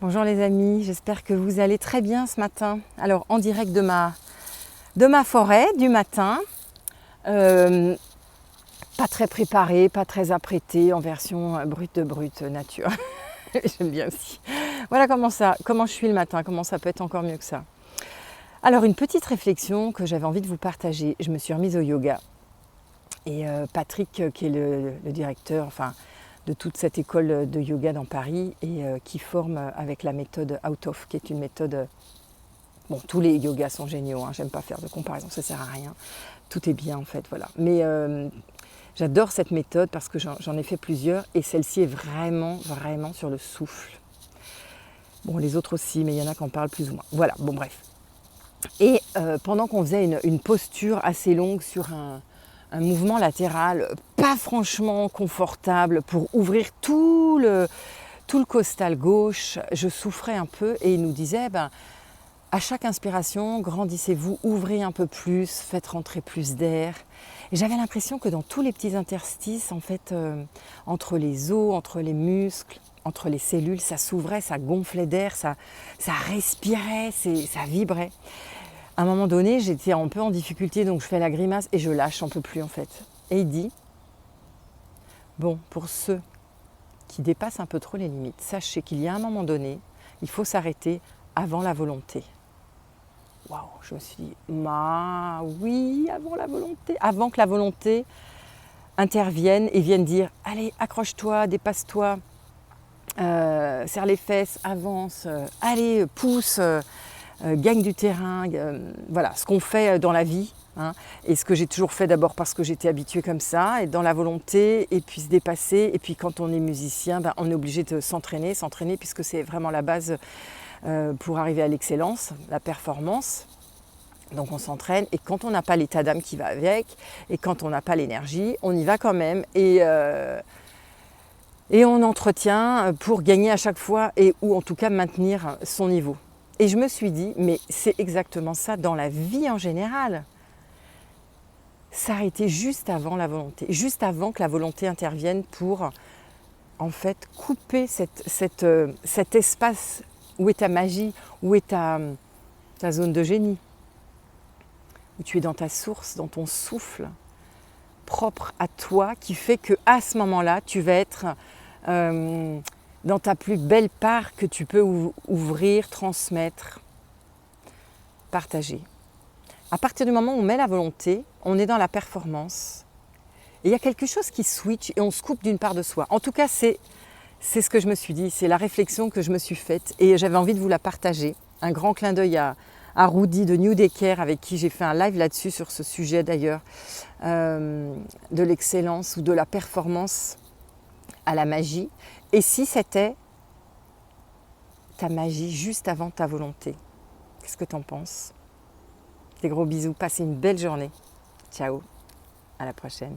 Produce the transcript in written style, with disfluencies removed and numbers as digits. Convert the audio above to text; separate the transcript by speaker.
Speaker 1: Bonjour les amis, j'espère que vous allez très bien ce matin. Alors en direct de ma forêt du matin, pas très préparée, pas très apprêtée, en version brute de brute nature. J'aime bien aussi. Voilà comment je suis le matin, comment ça peut être encore mieux que ça. Alors une petite réflexion que j'avais envie de vous partager. Je me suis remise au yoga. Et Patrick, qui est le directeur, de toute cette école de yoga dans Paris et qui forme avec la méthode Out of, qui est une méthode... Bon, tous les yogas sont géniaux, hein, j'aime pas faire de comparaison, ça sert à rien. Tout est bien en fait, voilà. Mais j'adore cette méthode parce que j'en ai fait plusieurs et celle-ci est vraiment, vraiment sur le souffle. Bon, les autres aussi, mais il y en a qui en parlent plus ou moins. Voilà, bon bref. Et pendant qu'on faisait une posture assez longue sur un mouvement latéral pas franchement confortable pour ouvrir tout le costal gauche, je souffrais un peu et il nous disait à chaque inspiration, grandissez-vous, ouvrez un peu plus, faites rentrer plus d'air. Et j'avais l'impression que dans tous les petits interstices, en fait, entre les os, entre les muscles, entre les cellules, ça s'ouvrait, ça gonflait d'air, ça respirait, ça vibrait. À un moment donné, j'étais un peu en difficulté, donc je fais la grimace et je lâche, j'en peux plus en fait. Et il dit, bon, pour ceux qui dépassent un peu trop les limites, sachez qu'il y a un moment donné, il faut s'arrêter avant la volonté. Waouh, je me suis dit, oui, avant la volonté, avant que la volonté intervienne et vienne dire, allez, accroche-toi, dépasse-toi, serre les fesses, avance, allez, pousse. Gagne du terrain, voilà, ce qu'on fait dans la vie, hein, et ce que j'ai toujours fait d'abord parce que j'étais habituée comme ça, et dans la volonté, et puis se dépasser, et puis quand on est musicien, on est obligé de s'entraîner puisque c'est vraiment la base pour arriver à l'excellence, la performance. Donc on s'entraîne, et quand on n'a pas l'état d'âme qui va avec, et quand on n'a pas l'énergie, on y va quand même, et on entretient pour gagner à chaque fois, ou en tout cas maintenir son niveau. Et je me suis dit, mais c'est exactement ça dans la vie en général. S'arrêter juste avant la volonté, juste avant que la volonté intervienne pour, en fait, couper cet espace où est ta magie, où est ta zone de génie, où tu es dans ta source, dans ton souffle propre à toi, qui fait qu'à ce moment-là, tu vas être... dans ta plus belle part que tu peux ouvrir, transmettre, partager. À partir du moment où on met la volonté, on est dans la performance. Et il y a quelque chose qui switch et on se coupe d'une part de soi. En tout cas, c'est ce que je me suis dit, c'est la réflexion que je me suis faite et j'avais envie de vous la partager. Un grand clin d'œil à Rudy de New Decker, avec qui j'ai fait un live là-dessus, sur ce sujet d'ailleurs, de l'excellence ou de la performance à la magie. Et si c'était ta magie juste avant ta volonté? Qu'est-ce que tu en penses? Des gros bisous, passez une belle journée. Ciao, à la prochaine.